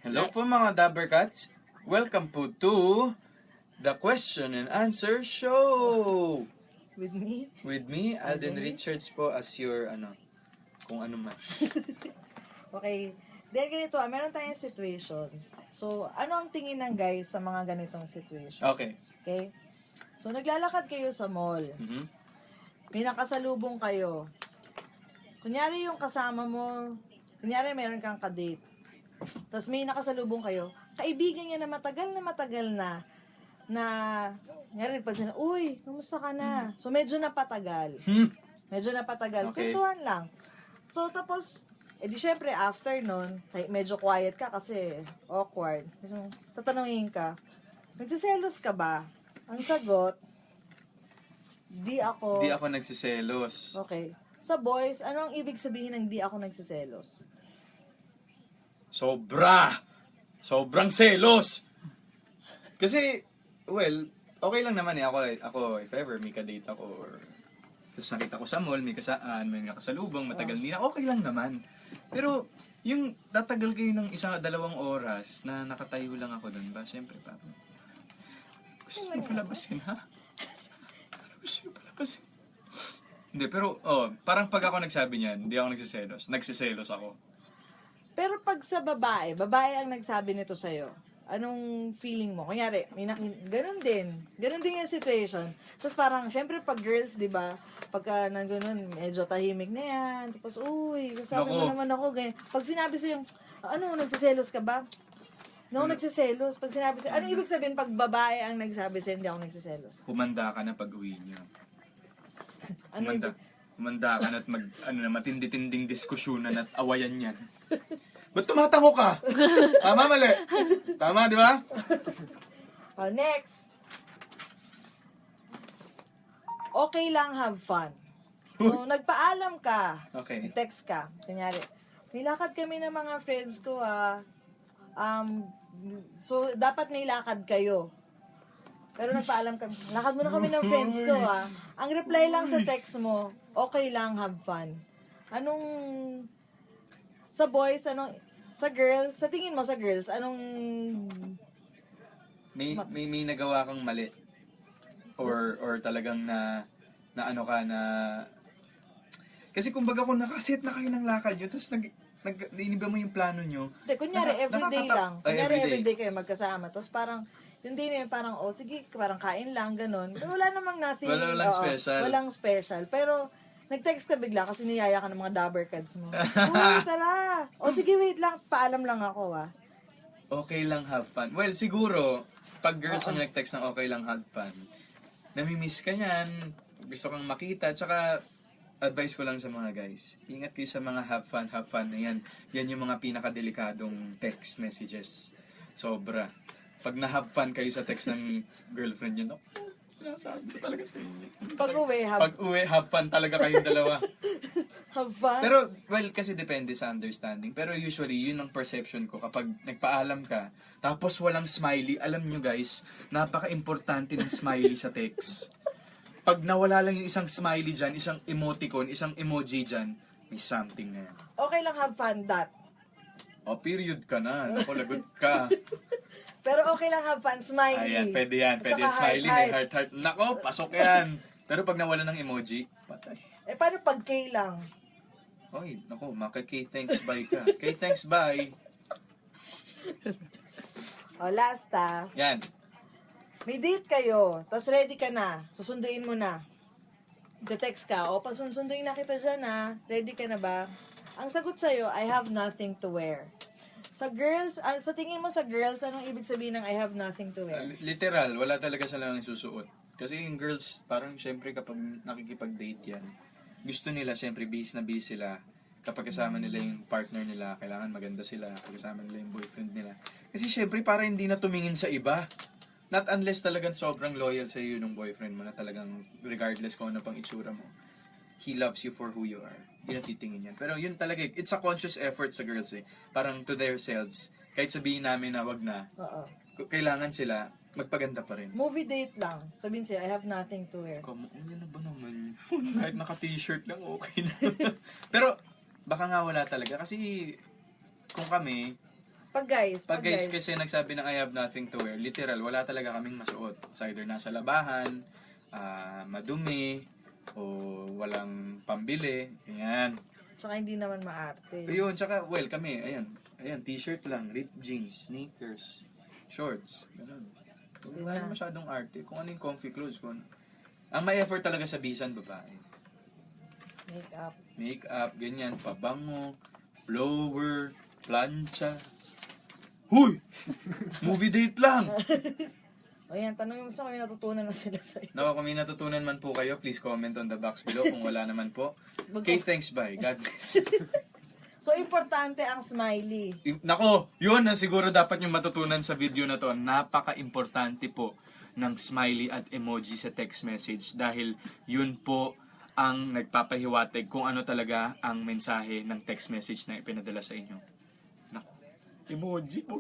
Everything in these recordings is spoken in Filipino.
Hello po mga Dabbercats. Welcome po to the question and answer show. With me? With me, Alden Richards po as your kung ano man. Okay. Dahil ganito, meron tayong situations. So, ano ang tingin ng guys sa mga ganitong situation? Okay. Okay? So, naglalakad kayo sa mall. Mhm. May nakasalubong kayo. Kunyari yung kasama mo, kunyari meron kang kadate. Tapos may nakasalubong kayo. Kaibigan niya na matagal na, kunyari pag sinabi, uy, kamusta ka na? So, medyo napatagal. Medyo napatagal. Okay. Kwentuhan lang. So, tapos, di syempre, after nun, medyo quiet ka kasi awkward. So, tatanungin ka, nagsiselos ka ba? Ang sagot, di ako. Di ako nagsiselos. Okay. Sa boys, ano ang ibig sabihin ng di ako nagsiselos? Sobrang selos! Kasi, well, okay lang naman eh. Ako if ever may kadate ako or tapos nakita ko sa mall, may nakasalubong, matagal nila, okay lang naman. Pero, yung tatagal kayo ng 1-2 oras na nakatayo lang ako doon ba? Siyempre, parang, gusto niyo palabasin, ha? Gusto niyo palabasin? Hindi, pero, parang pag ako nagsabi niyan, hindi ako nagsiselos ako. Pero pag sa babae ang nagsabi nito sa'yo, anong feeling mo? Kunyari, ganun din yung situation. Tapos parang, syempre pag girls, di ba, pagka nandun, medyo tahimik na yan. Tapos, uy, sabi mo naman ako, ganyan. Pag sinabi sa'yo, ano, nagsiselos ka ba? No, nagsiselos. Pag sinabi sa'yo, ano ibig sabihin pag babae ang nagsabi sa'yo, hindi ako nagsiselos? Humanda ka na pag-uwi niyo. Ano Humanda ka na at matindi-tinding diskusyonan at awayan yan. Ba't tumatango ka? Tama, mali. Tama, di ba? Next. Okay lang, have fun. So, nagpaalam ka. Okay. Text ka. Kunyari, may lakad kami ng mga friends ko, so, dapat may lakad kayo. Pero nagpaalam kami, lakad muna kami ng friends ko, Ang reply lang sa text mo, okay lang, have fun. Anong, sa boys, sa girls, sa tingin mo sa girls, anong, May nagawa kang mali. Or talagang na ano ka na... Kasi kumbaga kung nakaset na kayo ng lakad yun, tapos iniba mo yung plano nyo. Hindi, kunyari, everyday lang. Kunyari, everyday everyday kayo magkasama. Tapos parang, yung din eh, parang, sige, parang kain lang, ganun. Pero wala namang nothing. Walang special. Walang special. Pero, nag-text ka bigla kasi niyaya ka ng mga Dabbercats mo. Uy, tara! Sige, wait lang. Paalam lang ako, Okay lang, have fun. Well, siguro, pag girls ang nag-text ng okay lang, have fun, namimiss ka niyan, gusto kang makita, tsaka advice ko lang sa mga guys, ingat kayo sa mga have fun na yan. Yan yung mga pinakadelikadong text messages. Sobra. Pag na-have fun kayo sa text ng girlfriend nyo, sinasabi ko talaga sa inyo. Pag-uwi, have fun talaga kayong dalawa. have fun. Pero, well, kasi depende sa understanding. Pero usually, yun ang perception ko. Kapag nagpaalam ka, tapos walang smiley, alam nyo guys, napaka-importante ng smiley sa text. Pag nawala lang yung isang smiley dyan, isang emoticon, isang emoji dyan, may something na yan. Okay lang, have fun, that. Period ka na. Naku, lagot ka. Pero okay lang, have fun, smiley. Ayan, pwede yan. Pwede Tsaka smiley, heart. may heart. Nako, pasok yan. Pero pag nawala ng emoji, patay. Paano pag K lang? Oy, nako, maka-K-thanks bye ka. K-thanks bye. Last, Yan. may date kayo, tapos ready ka na, susunduin mo na. Text ka, pasunduin na kita dyan, ready ka na ba? Ang sagot sa'yo, I have nothing to wear. Sa girls, sa tingin mo sa girls, anong ibig sabihin ng I have nothing to wear? Literal, wala talaga sila nang susuot. Kasi yung girls, parang syempre kapag nakikipag-date yan, gusto nila syempre base na base sila. Kapag kasama nila yung partner nila, kailangan maganda sila. Kapag kasama nila yung boyfriend nila. Kasi syempre para hindi na tumingin sa iba. Not unless talagang sobrang loyal sa iyo ng boyfriend mo na talagang regardless kung ano pang itsura mo. He loves you for who you are. Yun ang titingin yan. Pero yun talaga, it's a conscious effort sa girls eh. Parang to themselves. Kahit sabihin namin na wag na, kailangan sila magpaganda pa rin. Movie date lang. Sabihin siya, I have nothing to wear. Ano na ba naman? Kahit naka-t-shirt lang, okay na. Pero, baka nga wala talaga. Kasi, kung kami, Pag guys, Pag guys kasi nagsabi ng I have nothing to wear, literal, wala talaga kaming masuot. It's either nasa labahan, madumi, o walang pambili. Ayan. Tsaka hindi naman maarte. Ayun, tsaka, well, kami, ayan, t-shirt lang, ripped jeans, sneakers, shorts, ganun. Wala Diba? masyadong arte. Kung ano yung comfy clothes, ang may effort talaga sa bisan, babae. Makeup. Makeup, ganyan, pabango, blower, plancha. Huy! Movie date lang! O yan, tanongin mo sa kami natutunan na sila sa'yo. Naku, kung may natutunan man po kayo, please comment on the box below. Kung wala naman po, okay, thanks, bye. God bless. So, importante ang smiley. Nako, yun ang siguro dapat yung matutunan sa video na to. Napaka-importante po ng smiley at emoji sa text message dahil yun po ang nagpapahiwatig kung ano talaga ang mensahe ng text message na ipinadala sa inyo. Nako, emoji po.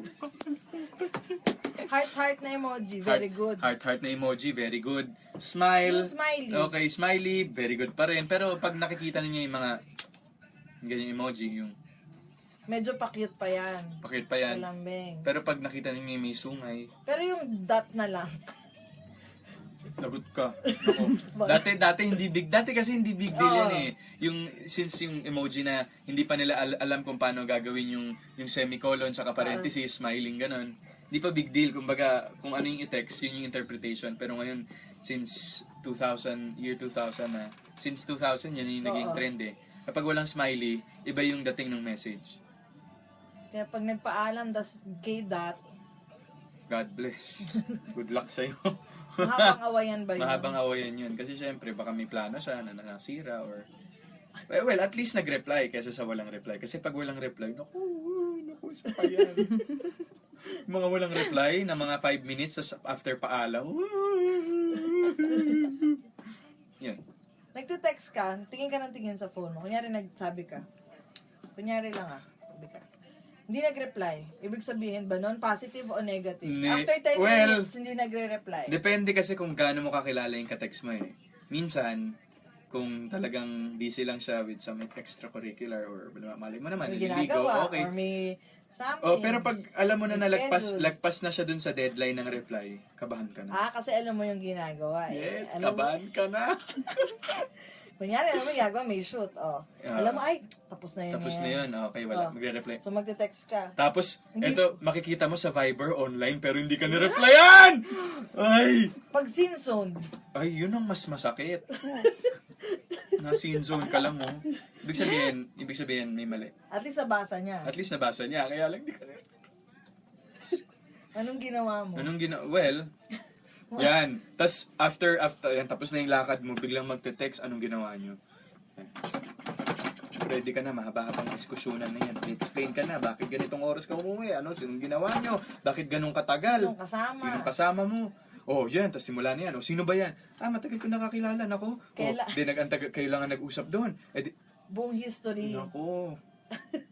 Heart na emoji, very good. Heart na emoji, very good. Smile. Yung smiley. Okay, smiley, very good pa rin. Pero pag nakikita niyo yung mga ganyan emoji, yung Medyo pa-cute pa yan. pakit pa yan. Kalambing. Pero pag nakita niyo yung may sungay, Pero yung dot na lang. lagot ka. Ako. Dati kasi hindi big deal yan eh. Since yung emoji na hindi pa nila alam kung paano gagawin yung semicolon tsaka parenthesis, smiling ganon. Hindi pa big deal. Kumbaga, kung ano yung i-text, yun yung interpretation. Pero ngayon, since 2000 na, since 2000, yan yung naging trend eh. Kapag walang smiley, iba yung dating ng message. Kaya pag nagpaalam, das kay dot, God bless. Good luck sa'yo. mahabang awayan ba yun? Mahabang awayan yun. Kasi syempre, baka may plano siya na nasira or... Well, at least nag-reply kaysa sa walang reply. Kasi pag walang reply, naku, isa pa yan. Mga walang reply na mga 5 minutes tas after paalam. Yan. Nagte-text ka, tingin ka ng tingin sa phone mo. Kunyari nagsabi ka. Kunyari lang sabi ka. Hindi nag-reply. Ibig sabihin ba nun, positive o negative? After 10 minutes, hindi nagre-reply. Depende kasi kung gaano mo kakilala yung katext mo eh. Minsan, kung talagang busy lang siya with some extracurricular or malay mo naman, May naliligo, ginagawa okay. or may something. Oh, pero pag alam mo na May lagpas na siya dun sa deadline ng reply, kabahan ka na. Kasi alam mo yung ginagawa. Yes, Alam mo, kabahan ka na. kunyari, alam mo yung ginagawa, may shoot. Alam mo, tapos na yun. Tapos na yun, okay, wala, magre-reply. So, magte-text ka. Tapos, Hindi- eto, makikita mo sa Viber online pero hindi ka nireplyan! Ay! Pag sin zone, Ay, yun ang mas masakit. Na-scene zone ka lang, oh. Ibig sabihin, may mali. at least nabasa niya. At least nabasa niya, kaya lang di ka na. Anong ginawa mo? Well, yan. After, yan, tapos na yung lakad mo, biglang magte-text, anong ginawa nyo? Yan. Ready ka na, mahaba-habang diskusyonan na yan. Explain ka na, bakit ganitong oras ka umuwi? Sinong ginawa nyo? Bakit ganong katagal? Sinong kasama? Sinong kasama mo? Oh, yan, tapos simula na yan. Sino ba yan? Matagal ko nakakilala, nako. Kailangan nag-usap doon. Buong history. Nako.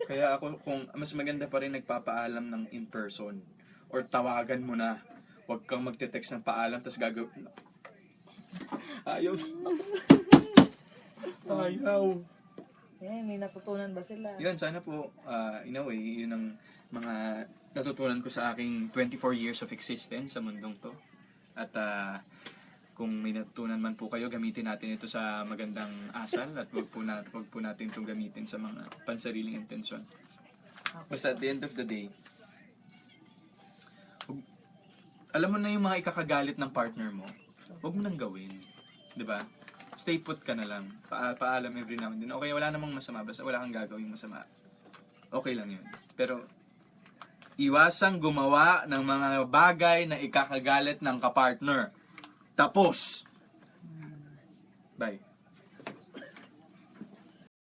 Kaya kung mas maganda pa rin nagpapaalam ng in person or tawagan mo na. Huwag kang magte-text ng paalam tapos gagawin. Ayaw. Ayaw. May natutunan ba sila? Yun, sana po, in a way, yun ang mga natutunan ko sa aking 24 years of existence sa mundong to. At kung may natutunan man po kayo, gamitin natin ito sa magandang asal at wag po natin itong gamitin sa mga pansariling intensyon. Basta at the end of the day, alam mo na yung mga ikakagalit ng partner mo, huwag mo nang gawin. 'Di ba? Stay put ka na lang. Paalam every now and then. Okay, wala namang masama. Basta wala kang gagawing masama. Okay lang yun. Pero, iwasang gumawa ng mga bagay na ikakagalit ng kapartner. Tapos. Bye.